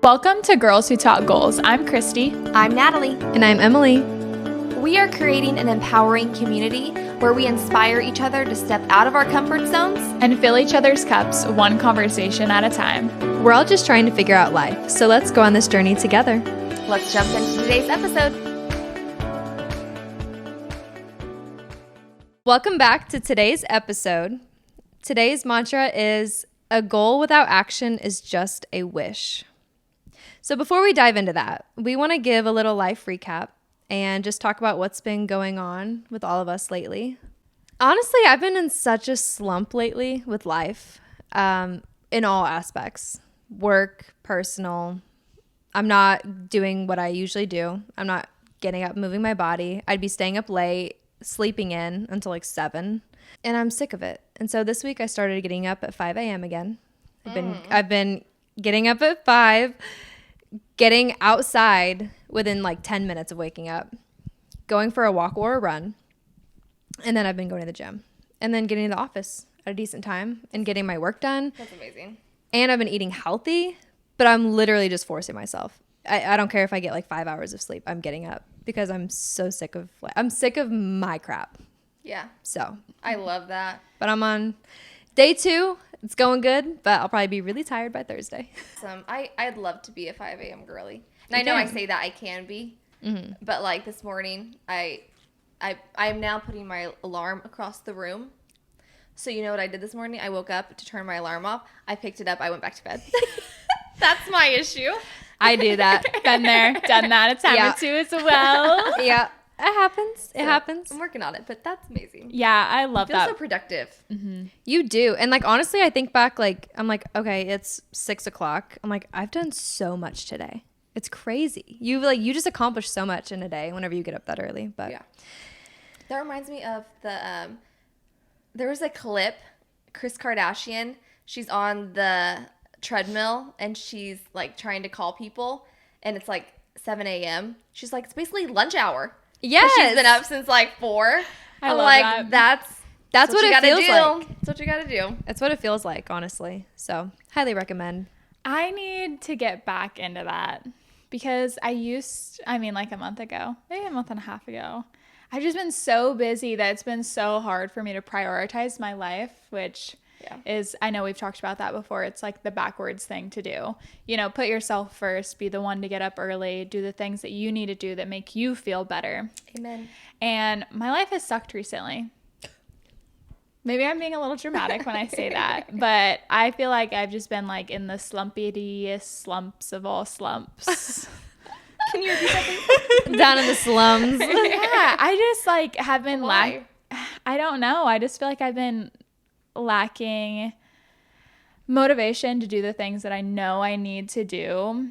Welcome to Girls Who Talk Goals. I'm Christy. I'm Natalie. And I'm Emily. We are creating an empowering community where we inspire each other to step out of our comfort zones And fill each other's cups one conversation at a time. We're all just trying to figure out life, so let's go on this journey together. Let's jump into today's episode. Welcome back to today's episode. Today's mantra is, a goal without action is just a wish. So before we dive into that, we want to give a little life recap and just talk about what's been going on with all of us lately. Honestly, I've been in such a slump lately with life, in all aspects. Work, personal. I'm not doing what I usually do. I'm not getting up, moving my body. I'd be staying up late, sleeping in until like 7, and I'm sick of it. And so this week I started getting up at 5 a.m. again. I've been getting up at 5, getting outside within like 10 minutes of waking up, going for a walk or a run, and then I've been going to the gym, and then getting to the office at a decent time and getting my work done. That's amazing. And I've been eating healthy, but I'm literally just forcing myself. I don't care if I get like 5 hours of sleep. I'm getting up because I'm so sick of my crap. Yeah. So I love that. But I'm on day 2. It's going good, but I'll probably be really tired by Thursday. Awesome. I'd love to be a 5 a.m. girly. And I know I say that I can be, but like this morning, I'm now putting my alarm across the room. So you know what I did this morning? I woke up to turn my alarm off. I picked it up. I went back to bed. That's my issue. I do that. Been there, done that a time or two as well. Yeah, it happens. It happens. I'm working on it, but that's amazing. Yeah, I love Feel that. so productive. You do. And like, honestly, I think back, like, I'm like, okay, it's 6 o'clock. I'm like, I've done so much today. It's crazy. You just accomplish so much in a day whenever you get up that early. But yeah. That reminds me of the, there was a clip, Kris Kardashian, she's on the treadmill and she's like trying to call people and it's like 7 a.m. She's like, it's basically lunch hour. Yes. She's been up since like 4. I I'm love like, that. that's what you it gotta feels do. like. That's what you gotta do. That's what it feels like, honestly. So highly recommend. I need to get back into that because like a month ago, maybe a month and a half ago, I've just been so busy that it's been so hard for me to prioritize my life, which is, I know we've talked about that before. It's like the backwards thing to do. You know, put yourself first, be the one to get up early, do the things that you need to do that make you feel better. Amen. And my life has sucked recently. Maybe I'm being a little dramatic when I say that, but I feel like I've just been like in the slumpiest slumps of all slumps. Can you repeat that, please? Down in the slums. Yeah, I just like have been Why? I don't know. I just feel like I've been lacking motivation to do the things that I know I need to do.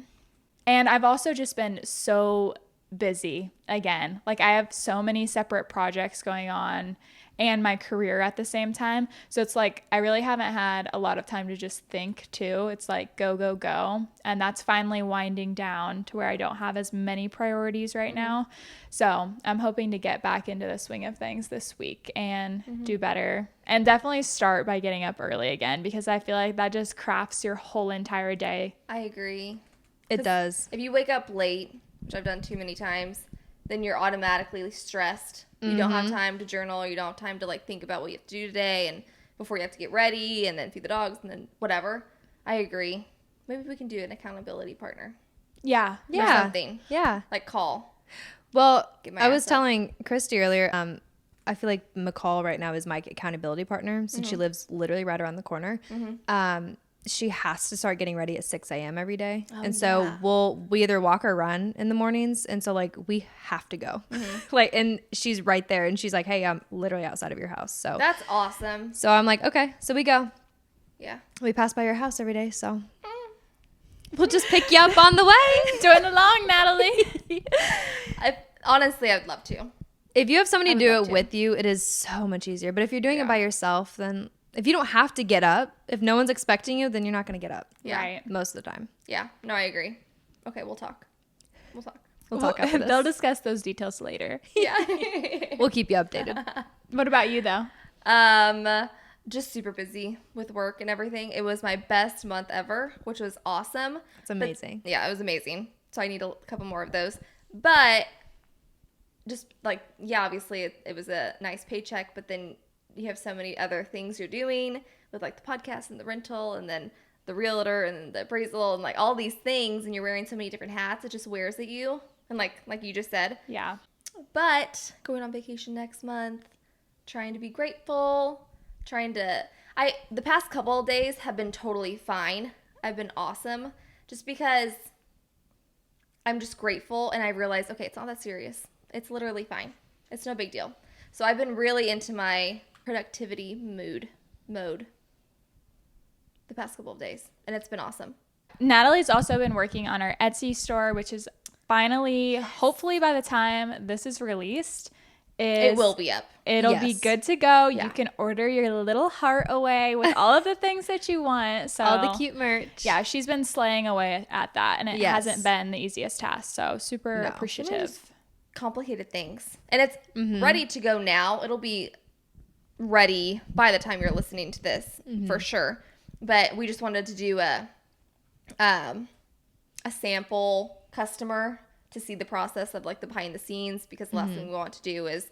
And I've also just been so busy again. Like I have so many separate projects going on and my career at the same time. So it's like I really haven't had a lot of time to just think too. It's like go, go, go. And that's finally winding down to where I don't have as many priorities right now. So I'm hoping to get back into the swing of things this week and do better. And definitely start by getting up early again because I feel like that just crafts your whole entire day. I agree. It does. If you wake up late, which I've done too many times, then you're automatically stressed. You don't have time to journal, or you don't have time to like think about what you have to do today and before you have to get ready and then feed the dogs and then whatever. I agree. Maybe we can do an accountability partner. Yeah. Or something. Yeah. Like call. Well, Get my I was ass up. telling Christy earlier, I feel like McCall right now is my accountability partner since she lives literally right around the corner. She has to start getting ready at 6 a.m. every day. And so we either walk or run in the mornings. And so like we have to go. Like, and she's right there and she's like, hey, I'm literally outside of your house. So That's awesome. so I'm like, okay, so we go. Yeah. We pass by your house every day. So we'll just pick you up on the way. Join along, Natalie. Honestly, I'd love to. If you have somebody to do love it to. with you, it is so much easier. But if you're doing it by yourself, then if you don't have to get up, if no one's expecting you, then you're not going to get up. Yeah. Right. Most of the time. Yeah. No, I agree. Okay, we'll talk. We'll talk. We'll talk after They'll this. discuss those details later. Yeah. We'll keep you updated. What about you though? just super busy with work and everything. It was my best month ever, which was awesome. It's amazing. But, yeah, it was amazing. So I need a couple more of those. But just like, yeah, obviously it was a nice paycheck, but then you have so many other things you're doing with like the podcast and the rental and then the realtor and the appraisal and like all these things, and you're wearing so many different hats, it just wears at you. And like you just said. Yeah. But going on vacation next month, trying to be grateful, the past couple of days have been totally fine. I've been awesome just because I'm just grateful, and I realized, okay, it's not that serious. It's literally fine. It's no big deal. So I've been really into my productivity mode the past couple of days, and it's been awesome. Natalie's also been working on our Etsy store, which is finally, hopefully by the time this is released, it will be up. It'll be good to go. Yeah. You can order your little heart away with all of the things that you want. So all the cute merch. Yeah, she's been slaying away at that, and it hasn't been the easiest task. So super appreciative. Complicated things, and it's ready to go now. It'll be ready by the time you're listening to this for sure. But we just wanted to do a sample customer to see the process of like the behind the scenes, because the last thing we want to do is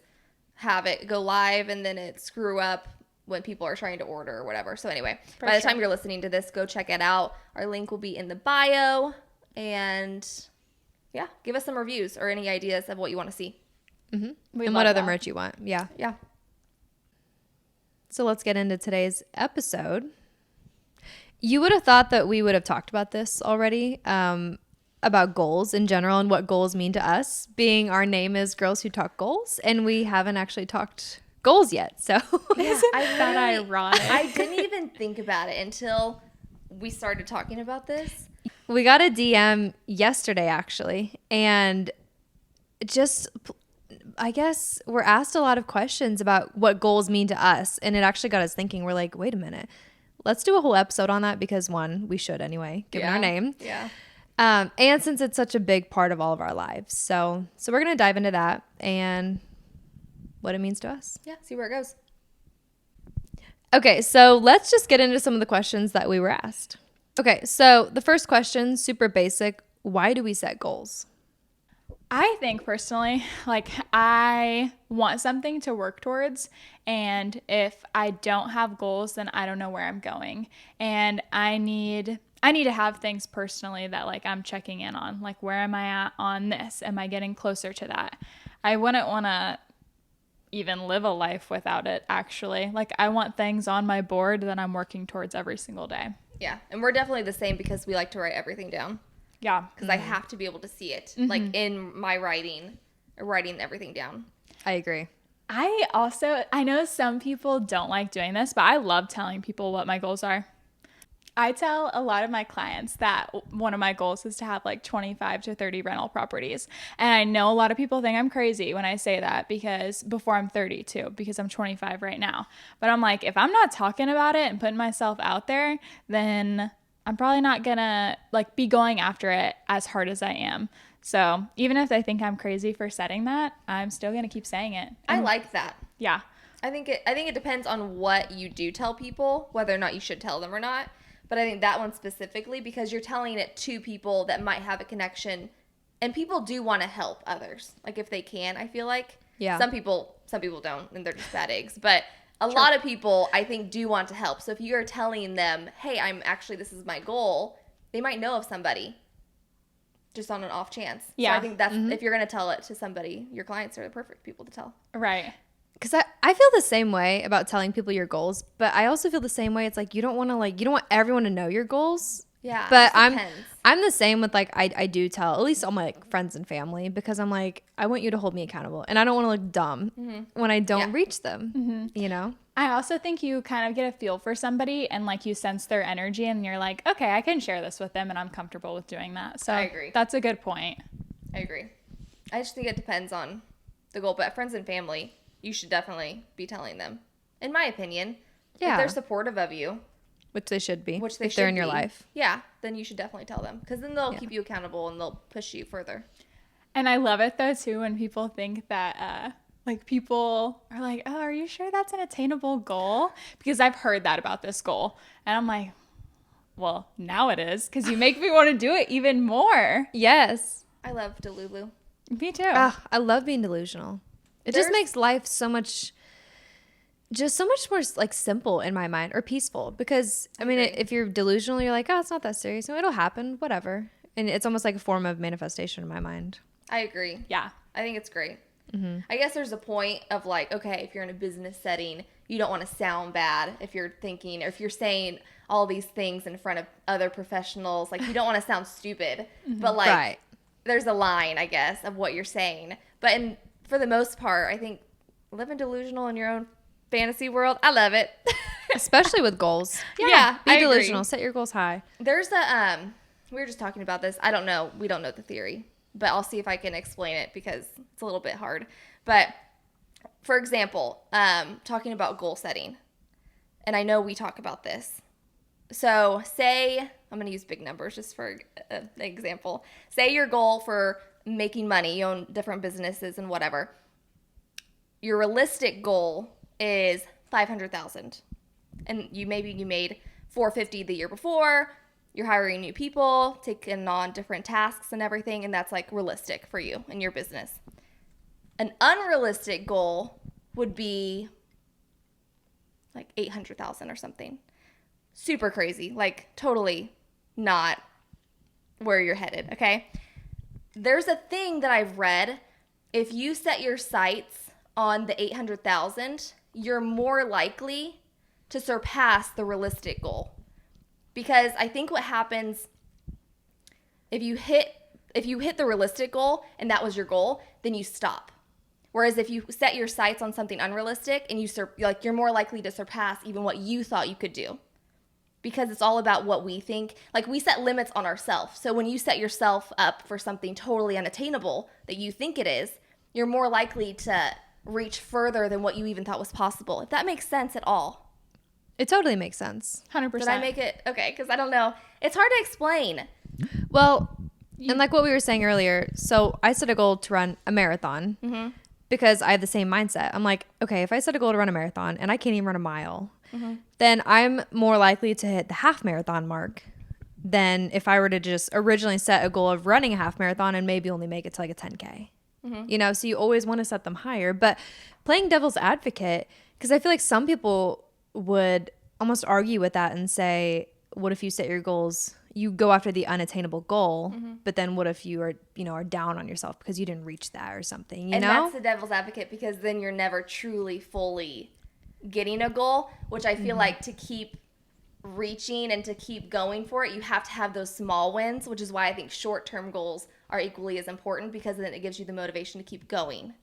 have it go live and then it screw up when people are trying to order or whatever. So anyway, by the time you're listening to this, go check it out. Our link will be in the bio, and yeah, give us some reviews or any ideas of what you want to see. And what other merch you want. Yeah. So let's get into today's episode. You would have thought that we would have talked about this already, about goals in general and what goals mean to us, being our name is Girls Who Talk Goals, and we haven't actually talked goals yet. So Isn't that ironic? I didn't even think about it until we started talking about this. We got a DM yesterday, actually, and just, I guess we're asked a lot of questions about what goals mean to us, and it actually got us thinking. We're like, wait a minute, let's do a whole episode on that, because one, we should anyway, given our name. Yeah. And since it's such a big part of all of our lives. So we're going to dive into that and what it means to us. Yeah, see where it goes. Okay, so let's just get into some of the questions that we were asked. Okay, so the first question, super basic. Why do we set goals? I think personally, like, I want something to work towards, and if I don't have goals, then I don't know where I'm going. And I need to have things personally that like I'm checking in on, like, where am I at on this? Am I getting closer to that? I wouldn't want to even live a life without it, actually. Like, I want things on my board that I'm working towards every single day. Yeah, and we're definitely the same, because we like to write everything down. Yeah. Because I have to be able to see it, like in my writing everything down. I agree. I know some people don't like doing this, but I love telling people what my goals are. I tell a lot of my clients that one of my goals is to have like 25 to 30 rental properties. And I know a lot of people think I'm crazy when I say that, because before I'm 30 too, because I'm 25 right now. But I'm like, if I'm not talking about it and putting myself out there, then I'm probably not gonna like be going after it as hard as I am. So even if they think I'm crazy for setting that, I'm still gonna keep saying it. I like that. Yeah. I think it depends on what you do tell people, whether or not you should tell them or not. But I think that one specifically, because you're telling it to people that might have a connection, and people do want to help others, like if they can. I feel like some people don't, and they're just bad eggs. But a lot of people, I think, do want to help. So if you're telling them, hey, this is my goal, they might know of somebody just on an off chance. Yeah. So I think that's, if you're going to tell it to somebody, your clients are the perfect people to tell. Right. Because I feel the same way about telling people your goals, but I also feel the same way. It's like you don't want everyone to know your goals. Yeah. But I'm the same with like I do tell at least all my like, friends and family, because I'm like, I want you to hold me accountable, and I don't want to look dumb when I don't reach them. You know. I also think you kind of get a feel for somebody, and like you sense their energy, and you're like, okay, I can share this with them, and I'm comfortable with doing that. So I agree. That's a good point. I agree. I just think it depends on the goal, but friends and family, you should definitely be telling them, in my opinion. Yeah. If they're supportive of you, which they should be, if they're in your life. Yeah, then you should definitely tell them, because then they'll keep you accountable and they'll push you further. And I love it though too when people think that Like people are like, oh, are you sure that's an attainable goal? Because I've heard that about this goal. And I'm like, well, now it is, because you make me want to do it even more. Yes. I love Delulu. Me too. I love being delusional. It just makes life so much more like simple in my mind, or peaceful. Because I mean, if you're delusional, you're like, oh, it's not that serious. No, it'll happen, whatever. And it's almost like a form of manifestation in my mind. I agree. Yeah. I think it's great. I guess there's a point of like, okay, if you're in a business setting, you don't want to sound bad if you're thinking, or if you're saying all these things in front of other professionals, like you don't want to sound stupid, but like there's a line, I guess, of what you're saying. But for the most part, I think living delusional in your own fantasy world, I love it. Especially with goals. Yeah, be delusional. Set your goals high. There's a we were just talking about this. I don't know. We don't know the theory, but I'll see if I can explain it because it's a little bit hard. But for example, talking about goal setting, and I know we talk about this. So say, I'm going to use big numbers just for an example. Say your goal for making money, you own different businesses and whatever. Your realistic goal is $500,000. And you made $450 the year before. You're hiring new people, taking on different tasks and everything, and that's like realistic for you and your business. An unrealistic goal would be like $800,000 or something. Super crazy, like totally not where you're headed, okay? There's a thing that I've read. If you set your sights on the 800,000, you're more likely to surpass the realistic goal. Because I think what happens if you hit the realistic goal and that was your goal, then you stop. Whereas if you set your sights on something unrealistic and you're more likely to surpass even what you thought you could do. Because it's all about what we think. Like we set limits on ourselves. So when you set yourself up for something totally unattainable that you think it is, you're more likely to reach further than what you even thought was possible. If that makes sense at all. It totally makes sense. 100%. Did I make it? Okay, because I don't know. It's hard to explain. Well, and like what we were saying earlier, so I set a goal to run a marathon because I have the same mindset. I'm like, okay, if I set a goal to run a marathon and I can't even run a mile, then I'm more likely to hit the half marathon mark than if I were to just originally set a goal of running a half marathon and maybe only make it to like a 10K. You know, so you always want to set them higher. But playing devil's advocate, because I feel like some people would almost argue with that and say, what if you set your goals, you go after the unattainable goal, but then what if you are down on yourself because you didn't reach that or something, you know? That's the devil's advocate, because then you're never truly fully getting a goal, which I feel like to keep reaching and to keep going for it, you have to have those small wins, which is why I think short-term goals are equally as important, because then it gives you the motivation to keep going.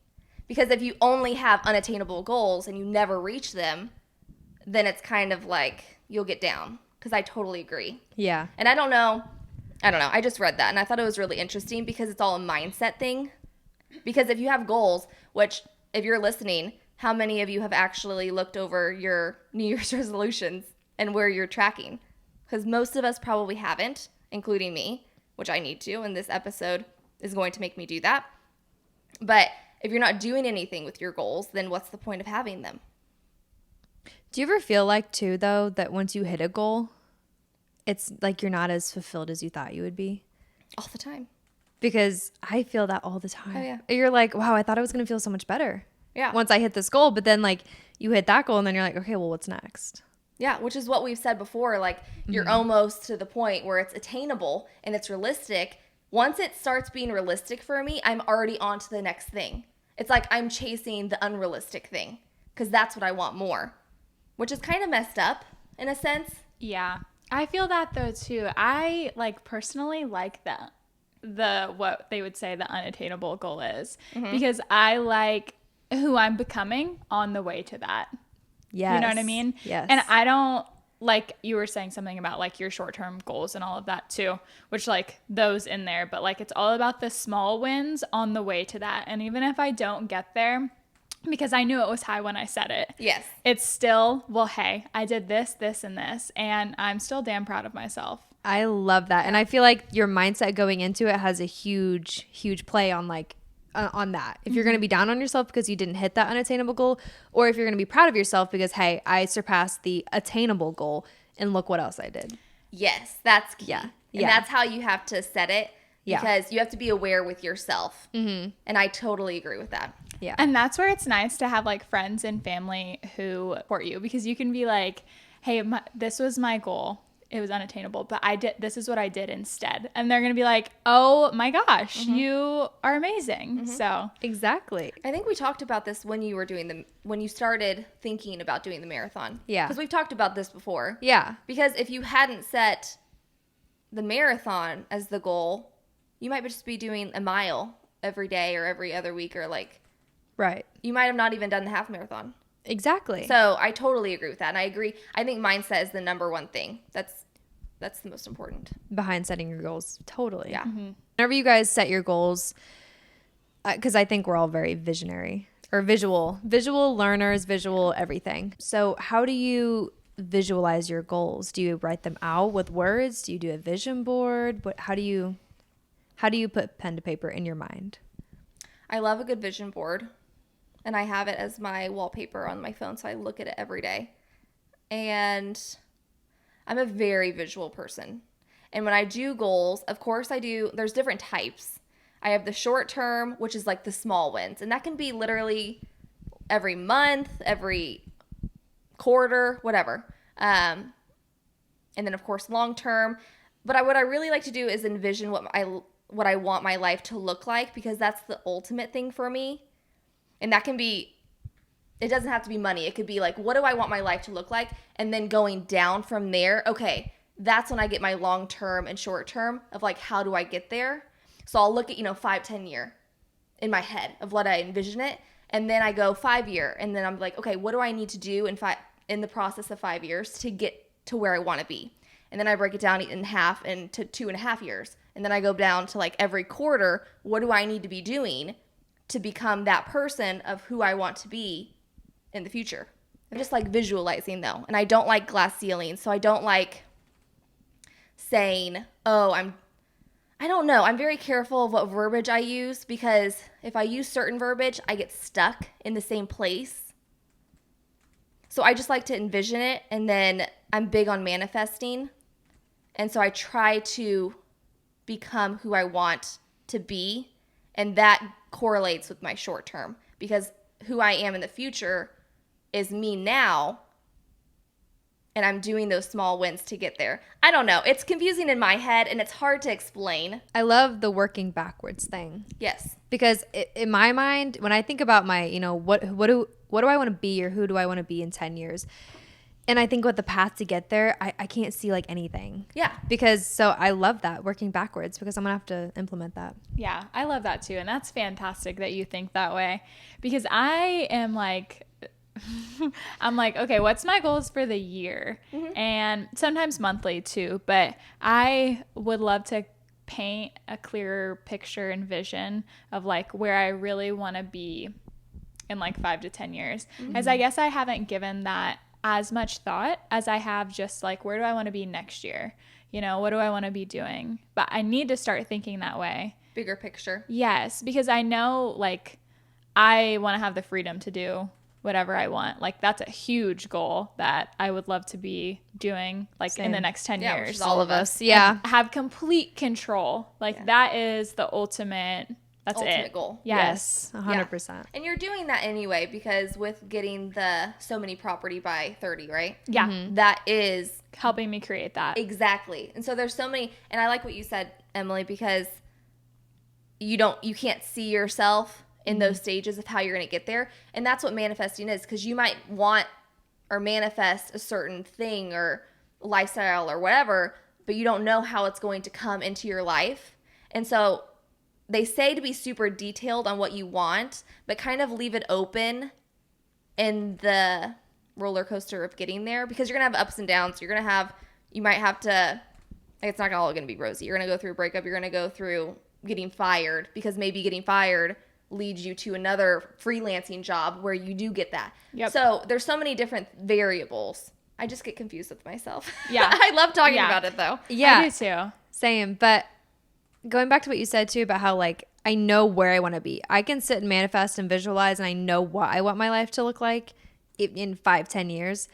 Because if you only have unattainable goals and you never reach them, then it's kind of like you'll get down, because I totally agree. Yeah. And I don't know. I just read that and I thought it was really interesting because it's all a mindset thing. Because if you have goals, which if you're listening, how many of you have actually looked over your New Year's resolutions and where you're tracking? Because most of us probably haven't, including me, which I need to, and this episode is going to make me do that. But if you're not doing anything with your goals, then what's the point of having them? Do you ever feel like, too, though, that once you hit a goal, it's like you're not as fulfilled as you thought you would be? All the time. Because I feel that all the time. Oh, yeah. You're like, wow, I thought I was going to feel so much better. Yeah. Once I hit this goal, but then like you hit that goal and then you're like, okay, well, what's next? Yeah, which is what we've said before. Like you're almost to the point where it's attainable and it's realistic. Once it starts being realistic for me, I'm already on to the next thing. It's like I'm chasing the unrealistic thing because that's what I want more. Which is kind of messed up in a sense. Yeah. I feel that though too. I personally like the what they would say the unattainable goal is, because I like who I'm becoming on the way to that. Yes. You know what I mean? Yes. And I don't, like you were saying something about like your short-term goals and all of that too, which like those in there, but like it's all about the small wins on the way to that. And even if I don't get there, because I knew it was high when I said it. Yes. It's still, well, hey, I did this, this, and this, and I'm still damn proud of myself. I love that. And I feel like your mindset going into it has a huge, huge play on like on that. If you're going to be down on yourself because you didn't hit that unattainable goal, or if you're going to be proud of yourself because, hey, I surpassed the attainable goal and look what else I did. Yes, that's key. Yeah. And that's how you have to set it, because you have to be aware with yourself. And I totally agree with that. Yeah. And that's where it's nice to have like friends and family who support you, because you can be like, hey, this was my goal. It was unattainable, but this is what I did instead. And they're going to be like, oh my gosh, you are amazing. So exactly. I think we talked about this when you were when you started thinking about doing the marathon. Yeah. Because we've talked about this before. Yeah. Because if you hadn't set the marathon as the goal, you might just be doing a mile every day or every other week, or like, right. You might have not even done the half marathon. Exactly. So I totally agree with that. And I agree. I think mindset is the number one thing. That's the most important. Behind setting your goals. Totally. Yeah. Whenever you guys set your goals, because I think we're all very visionary or visual learners, visual everything. So how do you visualize your goals? Do you write them out with words? Do you do a vision board? How do you put pen to paper in your mind? I love a good vision board, and I have it as my wallpaper on my phone, so I look at it every day. And I'm a very visual person. And when I do goals, of course there's different types. I have the short term, which is like the small wins. And that can be literally every month, every quarter, whatever. And then of course long term. But what I really like to do is envision what I want my life to look like, because that's the ultimate thing for me. And that can be, it doesn't have to be money. It could be like, what do I want my life to look like? And then going down from there, okay, that's when I get my long term and short term of like, how do I get there? So I'll look at, 5, 10 year in my head of what I envision it. And then I go 5 year. And then I'm like, okay, what do I need to do in the process of 5 years to get to where I want to be? And then I break it down in half into 2.5 years. And then I go down to like every quarter, what do I need to be doing to become that person of who I want to be in the future? I'm just like visualizing though. And I don't like glass ceilings. So I don't like saying, I don't know. I'm very careful of what verbiage I use, because if I use certain verbiage, I get stuck in the same place. So I just like to envision it. And then I'm big on manifesting. And so I try to become who I want to be. And that correlates with my short term, because who I am in the future is me now, and I'm doing those small wins to get there. I don't know. It's confusing in my head, and it's hard to explain. I love the working backwards thing. Yes. Because in my mind, when I think about my, what do I want to be, or who do I want to be in 10 years? And I think with the path to get there, I can't see like anything. Yeah. So I love that, working backwards, because I'm going to have to implement that. yeah, I love that too. And that's fantastic that you think that way, because I am like, I'm like, okay, what's my goals for the year? And sometimes monthly too, but I would love to paint a clearer picture and vision of like where I really want to be in like 5 to 10 years. As I guess I haven't given that as much thought as I have just like, where do I want to be next year? What do I want to be doing? But I need to start thinking that way. Bigger picture. Yes, because I know like I want to have the freedom to do whatever I want. Like that's a huge goal that I would love to be doing like in the next 10 Yeah, years. which is all of us. Yeah. And have complete control. Like that is the ultimate goal. Yes. 100%. And you're doing that anyway, because with getting the so many property by 30, right? Yeah. That is Helping me create that. exactly. And so there's so many, and I like what you said, Emily, because you can't see yourself in those stages of how you're going to get there. And that's what manifesting is, because you might want or manifest a certain thing or lifestyle or whatever, but you don't know how it's going to come into your life. And so they say to be super detailed on what you want, but kind of leave it open in the roller coaster of getting there, because you're going to have ups and downs. You might have to, it's not all going to be rosy. You're going to go through a breakup. You're going to go through getting fired, because maybe getting fired leads you to another freelancing job where you do get that. Yep. So there's so many different variables. I just get confused with myself. Yeah. I love talking about it though. Yeah. I do too. Same. But going back to what you said too about how like I know where I want to be. I can sit and manifest and visualize, and I know what I want my life to look like in 5-10 years.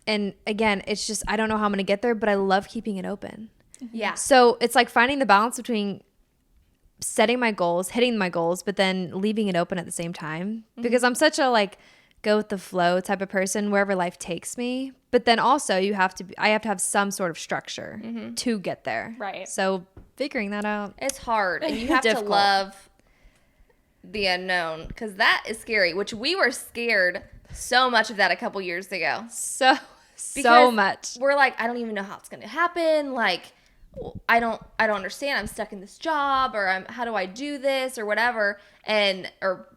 And again, it's just I don't know how I'm going to get there, but I love keeping it open. Yeah. So it's like finding the balance between setting my goals, hitting my goals, but then leaving it open at the same time. Because I'm such a like go with the flow type of person wherever life takes me. But then also I have to have some sort of structure to get there. Right. So figuring that out. It's hard, and you have to Difficult. love the unknown, because that is scary, which we were scared so much of that a couple years ago. So Because much. We're like, I don't even know how it's going to happen. Like, I don't understand. I'm stuck in this job, or how do I do this, or whatever, or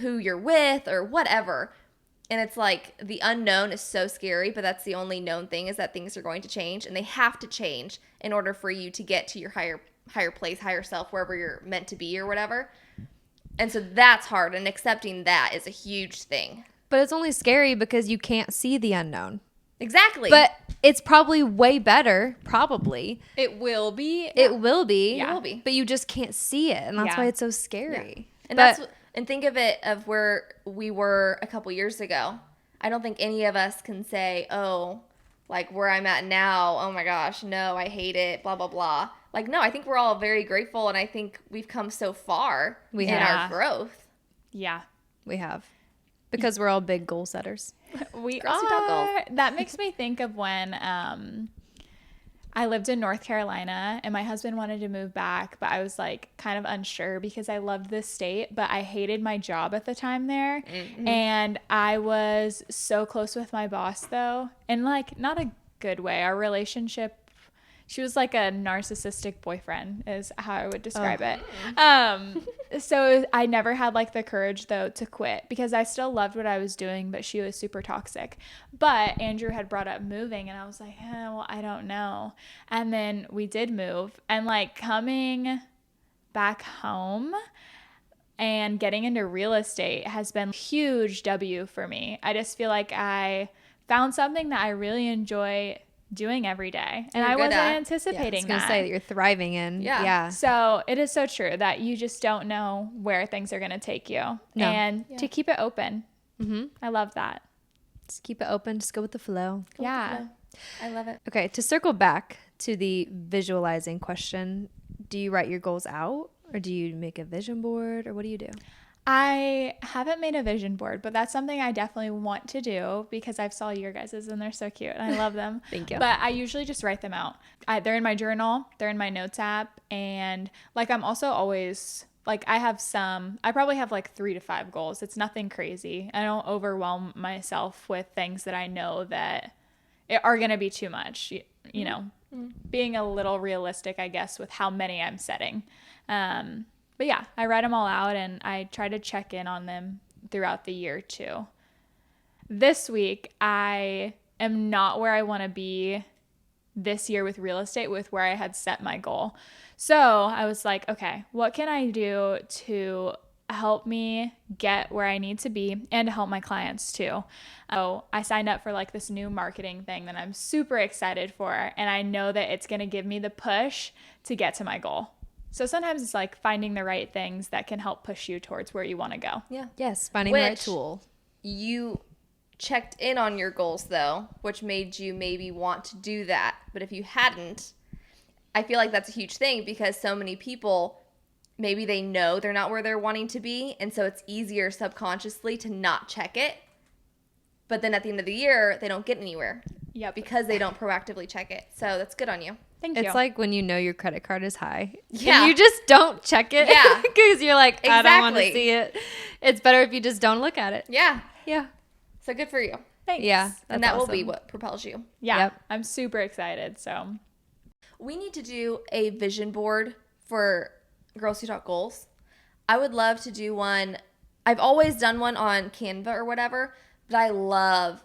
who you're with, or whatever. And it's like the unknown is so scary, but that's the only known thing, is that things are going to change, and they have to change in order for you to get to your higher place, higher self, wherever you're meant to be or whatever. And so that's hard, and accepting that is a huge thing. But it's only scary because you can't see the unknown. Exactly. But it's probably way better, probably. It will be. It will be. Yeah. It will be. But you just can't see it, and that's Yeah. why it's so scary. Yeah. And think of it of where we were a couple years ago. I don't think any of us can say, oh, like where I'm at now, oh my gosh, no, I hate it, blah, blah, blah. Like, no, I think we're all very grateful, and I think we've come so far in have. our growth. Yeah. We have. Because we're all big goal setters. We Girls Who Talk Golf. are. That makes me think of when I lived in North Carolina, and my husband wanted to move back, but I was like kind of unsure because I loved this state, but I hated my job at the time there. Mm-hmm. And I was so close with my boss though, in like not a good way. Our relationship, she was like a narcissistic boyfriend is how I would describe it. So I never had like the courage though to quit, because I still loved what I was doing, but she was super toxic. But Andrew had brought up moving, and I was like, well, I don't know. And then we did move, and like coming back home and getting into real estate has been a huge W for me. I just feel like I found something that I really enjoy doing every day, and I wasn't anticipating I was that. say that you're thriving in. Yeah. So it is so true that you just don't know where things are going to take you, and to keep it open. I love that. Just keep it open. Just go with the flow. Yeah. I love it. Okay, to circle back to the visualizing question, do you write your goals out, or do you make a vision board, or what do you do? I haven't made a vision board, but that's something I definitely want to do, because I've saw your guys's and they're so cute and I love them. Thank you. But I usually just write them out. They're in my journal, they're in my notes app, and like I'm also always like I probably have like 3 to 5 goals. It's nothing crazy. I don't overwhelm myself with things that I know that are going to be too much, you know, being a little realistic, I guess, with how many I'm setting. But yeah, I write them all out, and I try to check in on them throughout the year too. This week, I am not where I want to be this year with real estate, with where I had set my goal. So I was like, okay, what can I do to help me get where I need to be and to help my clients too? So I signed up for like this new marketing thing that I'm super excited for, and I know that it's going to give me the push to get to my goal. So sometimes it's like finding the right things that can help push you towards where you want to go. Yeah. Yes, finding the right tool. You checked in on your goals, though, which made you maybe want to do that. But if you hadn't, I feel like that's a huge thing, because so many people, maybe they know they're not where they're wanting to be, and so it's easier subconsciously to not check it. But then at the end of the year, they don't get anywhere. Yep. Because they don't proactively check it. So that's good on you. Thank you. It's like when you know your credit card is high. Yeah. And you just don't check it. Yeah. Because you're like, I don't want to Exactly. see it. It's better if you just don't look at it. Yeah. Yeah. So good for you. Thanks. Yeah. And that will be what propels you. Yeah. Yep. I'm super excited. So We need to do a vision board for Girls Who Talk Goals. I would love to do one. I've always done one on Canva or whatever, but I love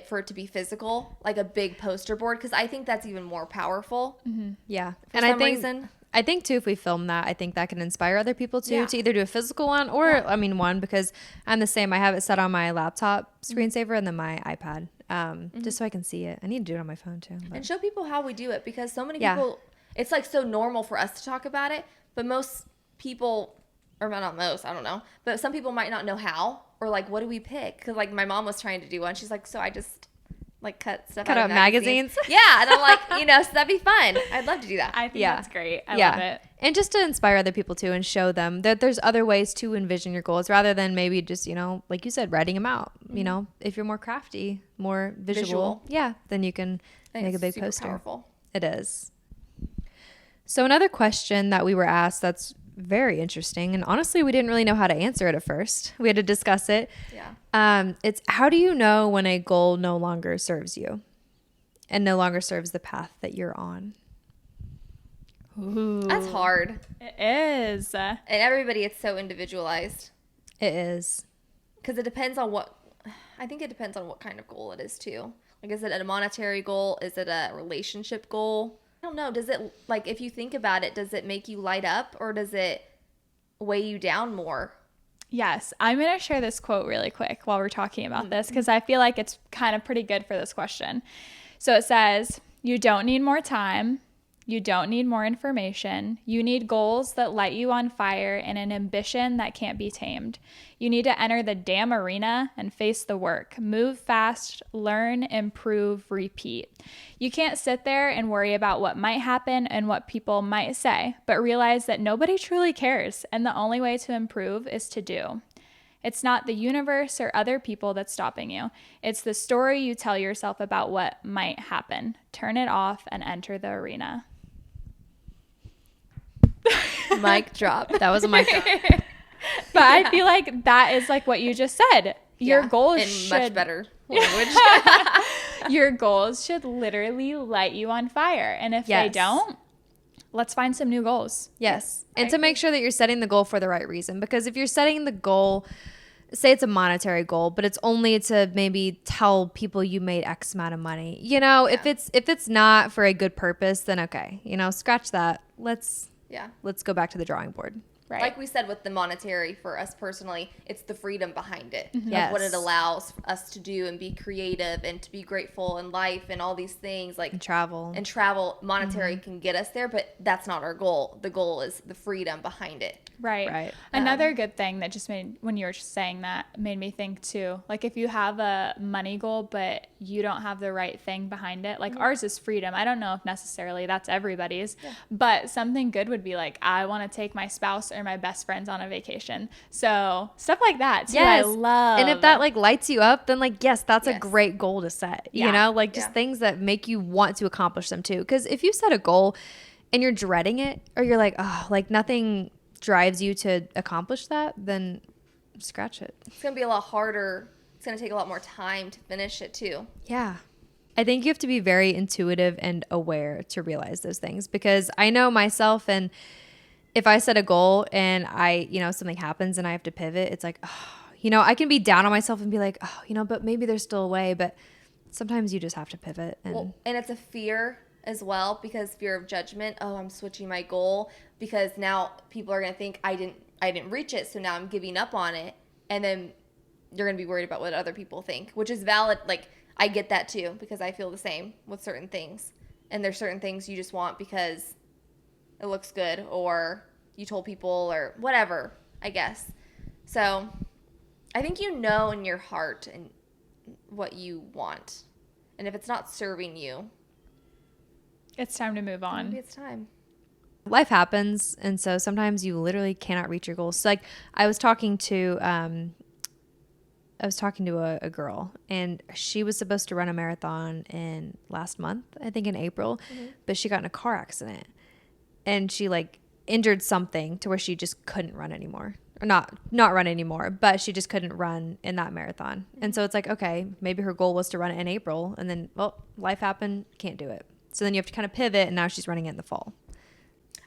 for it to be physical, like a big poster board, because I think that's even more powerful. Yeah. For and some I think reason. I think too, if we film that, I think that can inspire other people too, Yeah. to either do a physical one or one, because I'm the same. I have it set on my laptop screensaver and then my iPad, just so I can see it. I need to do it on my phone too. But. And show people how we do it, because so many Yeah. people, It's like so normal for us to talk about it, but most people, or not most, I don't know, but some people might not know how, or like, what do we pick? Because like my mom was trying to do one. She's like, so I just like cut stuff out of magazines. Yeah, and I'm like, so that'd be fun. I'd love to do that. I think that's great. I love it. And just to inspire other people too, and show them that there's other ways to envision your goals rather than maybe just, like you said, writing them out. If you're more crafty, more visual. Yeah, then you can make a big poster. Powerful. It is. So another question that we were asked that's very interesting, and honestly, we didn't really know how to answer it at first. We had to discuss it. Yeah. It's, how do you know when a goal no longer serves you and no longer serves the path that you're on? Ooh. That's hard. It is. And everybody, it's so individualized. It is. Because it depends on what kind of goal it is too. Like, is it a monetary goal? Is it a relationship goal? I don't know. Does it, like, if you think about it, does it make you light up or does it weigh you down more? Yes. I'm going to share this quote really quick while we're talking about this, because I feel like it's kind of pretty good for this question. So it says, you don't need more time. You don't need more information. You need goals that light you on fire and an ambition that can't be tamed. You need to enter the damn arena and face the work. Move fast, learn, improve, repeat. You can't sit there and worry about what might happen and what people might say, but realize that nobody truly cares, and the only way to improve is to do. It's not the universe or other people that's stopping you. It's the story you tell yourself about what might happen. Turn it off and enter the arena. Mic drop. That was a mic drop. But I feel like that is like what you just said. Your goals should, much better language. Your goals should literally light you on fire. And if they don't, let's find some new goals. Yes. And to make sure that you're setting the goal for the right reason. Because if you're setting the goal, say it's a monetary goal, but it's only to maybe tell people you made X amount of money. If it's not for a good purpose, then okay. Scratch that. Let's go back to the drawing board. Right. Like we said with the monetary, for us personally, it's the freedom behind it. Yes. Like what it allows us to do and be creative and to be grateful in life and all these things. Like and travel. Monetary can get us there, but that's not our goal. The goal is the freedom behind it. Right. Another good thing that just made, when you were saying that, made me think too, like if you have a money goal, but you don't have the right thing behind it, like ours is freedom. I don't know if necessarily that's everybody's, but something good would be like, I want to take my spouse or my best friends on a vacation. So stuff like that too, I love. And if that like lights you up, then like, yes, that's a great goal to set, just things that make you want to accomplish them too. Because if you set a goal and you're dreading it, or you're like, oh, like nothing drives you to accomplish that, then scratch it. It's going to be a lot harder. It's going to take a lot more time to finish it too. Yeah. I think you have to be very intuitive and aware to realize those things, because I know myself, and if I set a goal and I, something happens and I have to pivot, it's like, oh, I can be down on myself and be like, oh, but maybe there's still a way, but sometimes you just have to pivot. And it's a fear as well, because fear of judgment. Oh, I'm switching my goal because now people are going to think I didn't reach it, so now I'm giving up on it. And then you're going to be worried about what other people think, which is valid. Like, I get that too, because I feel the same with certain things. And there's certain things you just want because it looks good, or you told people, or whatever, I guess. So I think in your heart and what you want. And if it's not serving you, it's time to move on. Maybe it's time. Life happens, and so sometimes you literally cannot reach your goals. So like I was talking to a girl, and she was supposed to run a marathon in last month, I think in April, but she got in a car accident, and she like injured something to where she just couldn't run anymore. Or not run anymore, but she just couldn't run in that marathon. And so it's like, okay, maybe her goal was to run it in April, and then, well, life happened, can't do it. So then you have to kind of pivot, and now she's running it in the fall.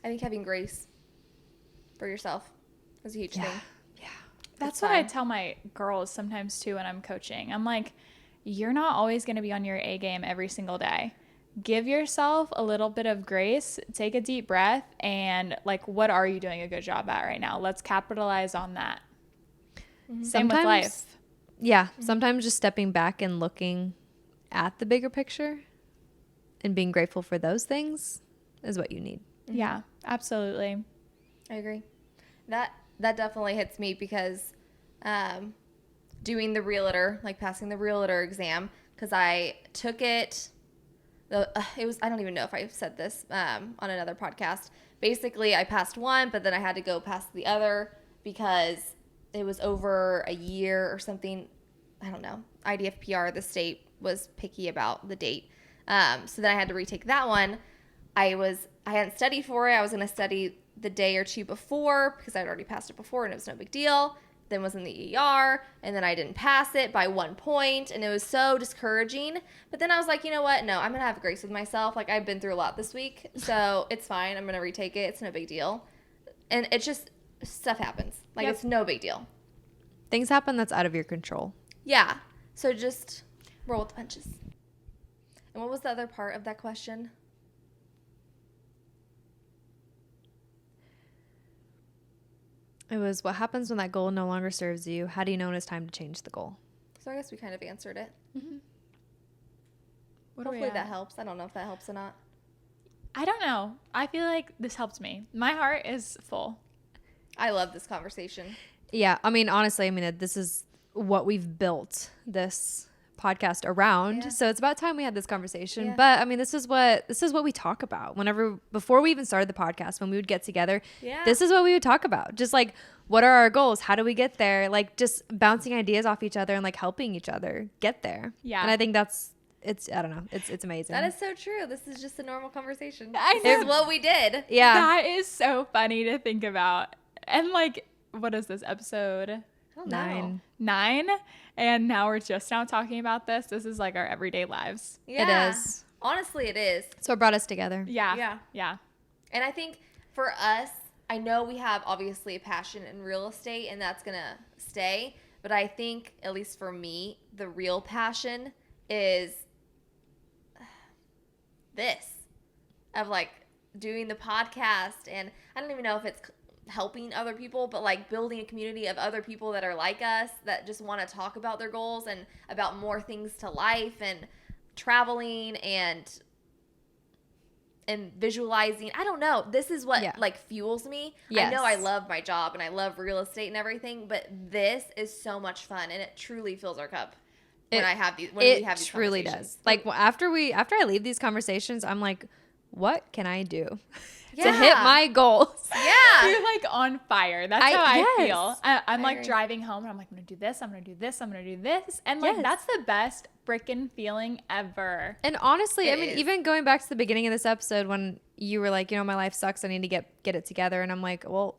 I think having grace for yourself is a huge thing. Yeah. That's what I tell my girls sometimes too when I'm coaching. I'm like, you're not always going to be on your A game every single day. Give yourself a little bit of grace, take a deep breath, and like, what are you doing a good job at right now? Let's capitalize on that. Same with life. Yeah. Sometimes just stepping back and looking at the bigger picture and being grateful for those things is what you need. Yeah, absolutely. I agree. That definitely hits me because doing the realtor, like passing the realtor exam, because I took it. It was, I don't even know if I've said this on another podcast. Basically, I passed one, but then I had to go past the other because it was over a year or something. I don't know. IDFPR, the state was picky about the date. So then I had to retake that one. I hadn't studied for it. I was going to study the day or two before because I'd already passed it before and it was no big deal. Then was in the ER, and then I didn't pass it by 1 point, and it was so discouraging. But then I was like, you know what? No, I'm going to have grace with myself. Like, I've been through a lot this week, so it's fine. I'm going to retake it. It's no big deal. And it's just, stuff happens. Like, It's no big deal. Things happen that's out of your control. Yeah. So just roll with the punches. And what was the other part of that question? It was, what happens when that goal no longer serves you? How do you know when it's time to change the goal? So I guess we kind of answered it. Mm-hmm. Hopefully that helps. I don't know if that helps or not. I don't know. I feel like this helped me. My heart is full. I love this conversation. Yeah. I mean, honestly, this is what we've built this podcast around. Yeah. So it's about time we had this conversation. Yeah. But this is what we talk about before we even started the podcast, when we would get together. Yeah. This is what we would talk about. Just like, what are our goals? How do we get there? Like, just bouncing ideas off each other and like helping each other get there. Yeah. And I think I don't know. It's amazing. That is so true. This is just a normal conversation. I know. This is what we did. Yeah. That is so funny to think about. And like, what is this episode? I don't know. 9. 9? And now we're just now talking about this. This is like our everyday lives. Yeah. It is. Honestly, it is. So it brought us together. Yeah. And I think for us, I know we have obviously a passion in real estate and that's going to stay. But I think, at least for me, the real passion is this, of like doing the podcast. And I don't even know if it's helping other people, but like building a community of other people that are like us, that just want to talk about their goals and about more things to life and traveling and visualizing. I don't know. This is what like fuels me. Yes. I know I love my job and I love real estate and everything, but this is so much fun and it truly fills our cup when we have these It truly does. Like, after I leave these conversations, I'm like, what can I do to hit my goals? Yeah. You're like on fire. That's how I feel. I'm like agree. driving home and I'm like, I'm going to do this. I'm going to do this. I'm going to do this. And like, that's the best freaking feeling ever. And honestly, It is. even going back to the beginning of this episode when you were like, my life sucks, I need to get it together. And I'm like, well,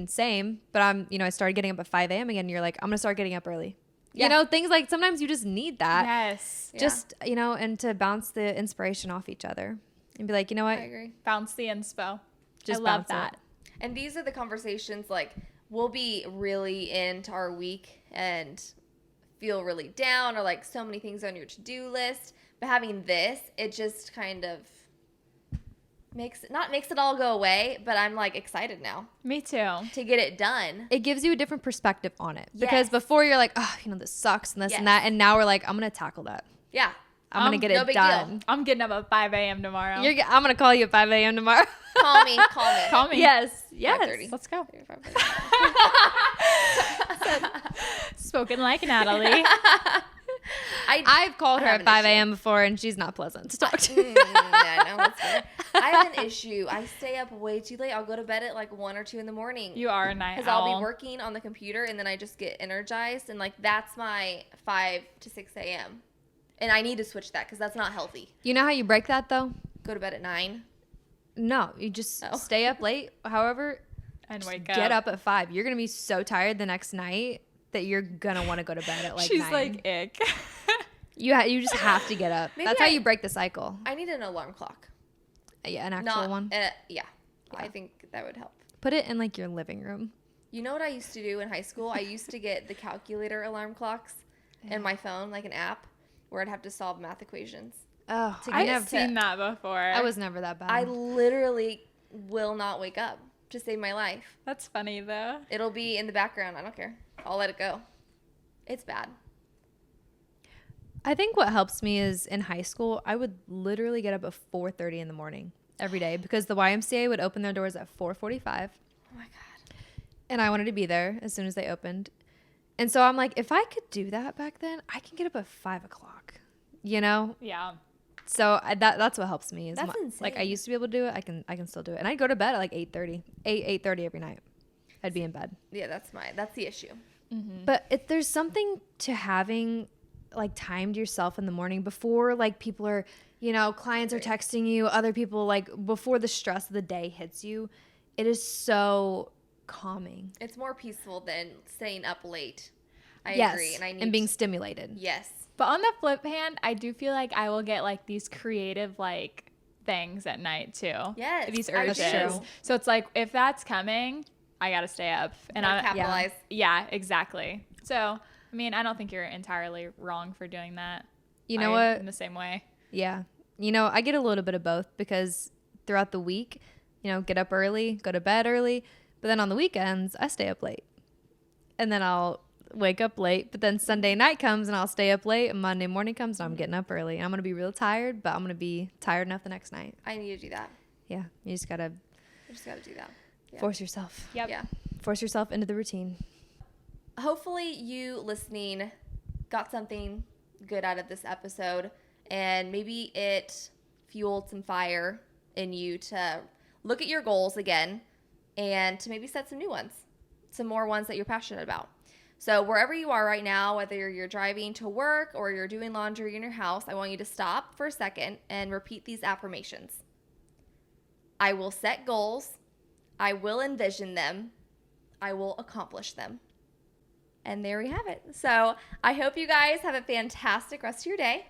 same. But I started getting up at 5 a.m. again. And you're like, I'm going to start getting up early. Yeah. Things like sometimes you just need that. Yes. Just, and to bounce the inspiration off each other and be like, you know what? I agree. Bounce the inspo. Just I love bounce it. that. And these are the conversations, like, we'll be really into our week and feel really down or like so many things on your to-do list. But having this, it just kind of makes it all go away, but I'm like excited now Me too. to get it done. It gives you a different perspective on it. Because Yes. before you're like, oh, this sucks and this and that. And now we're like, I'm going to tackle that. Yeah. I'm going to get no it big done. deal. I'm getting up at 5 a.m. tomorrow. I'm going to call you at 5 a.m. tomorrow. Call me. Call me. Yes. 5:30. Let's go. Spoken like Natalie. I've called her have at an 5 issue. a.m. before, and she's not pleasant to talk to. Yeah, no, that's fair. I have an issue. I stay up way too late. I'll go to bed at like 1 or 2 in the morning. You are a night Because owl. I'll be working on the computer and then I just get energized. And like that's my 5 to 6 a.m. And I need to switch that because that's not healthy. You know how you break that, though? Go to bed at 9. No, you just Oh. stay up late. However, And just wake up. get up at 5. You're going to be so tired the next night that you're going to want to go to bed at like She's 9. like, ick. You just have to get up. Maybe That's how you break the cycle. I need an alarm clock. Yeah, an actual one. Yeah. I think that would help. Put it in like your living room. You know what I used to do in high school? I used to get the calculator alarm clocks in my phone, like an app, where I'd have to solve math equations. Oh, To I've get to- seen that before. I was never that bad. I literally will not wake up to save my life. That's funny though. It'll be in the background. I don't care. I'll let it go. It's bad. I think what helps me is in high school, I would literally get up at 4:30 in the morning. every day because the YMCA would open their doors at 4:45. Oh my God. And I wanted to be there as soon as they opened. And so I'm like, if I could do that back then, I can get up at 5 o'clock, you know? Yeah. So that's what helps me. Is That's insane. Like I used to be able to do it. I can still do it. And I'd go to bed at like 8:30 every night. I'd be in bed. Yeah, that's the issue. But if there's something to having like time to yourself in the morning before like people are, you know, clients are texting you, other people, like before the stress of the day hits you, it is so calming. It's more peaceful than staying up late. I Yes, agree. and being stimulated. Yes. But on the flip hand, I do feel like I will get like these creative like things at night too. Yes, These that's urges. true. So it's like if that's coming, I gotta stay up. And Gotta I capitalize. yeah, exactly. So I mean, I don't think you're entirely wrong for doing that. You know what? In the same way. Yeah. You know, I get a little bit of both because throughout the week, you know, get up early, go to bed early, but then on the weekends, I stay up late. And then I'll wake up late, but then Sunday night comes and I'll stay up late, and Monday morning comes and I'm getting up early. I'm going to be real tired, but I'm going to be tired enough the next night. I need to do that. Yeah. You just got to I just got to do that. Yeah. force yourself. Yep. Yeah. Force yourself into the routine. Hopefully you listening got something good out of this episode, and maybe it fueled some fire in you to look at your goals again and to maybe set some new ones, some more ones that you're passionate about. So wherever you are right now, whether you're driving to work or you're doing laundry in your house, I want you to stop for a second and repeat these affirmations. I will set goals. I will envision them. I will accomplish them. And there we have it. So I hope you guys have a fantastic rest of your day.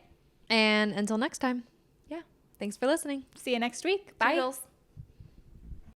And until next time, Yeah. thanks for listening. See you next week. Bye. Toodles.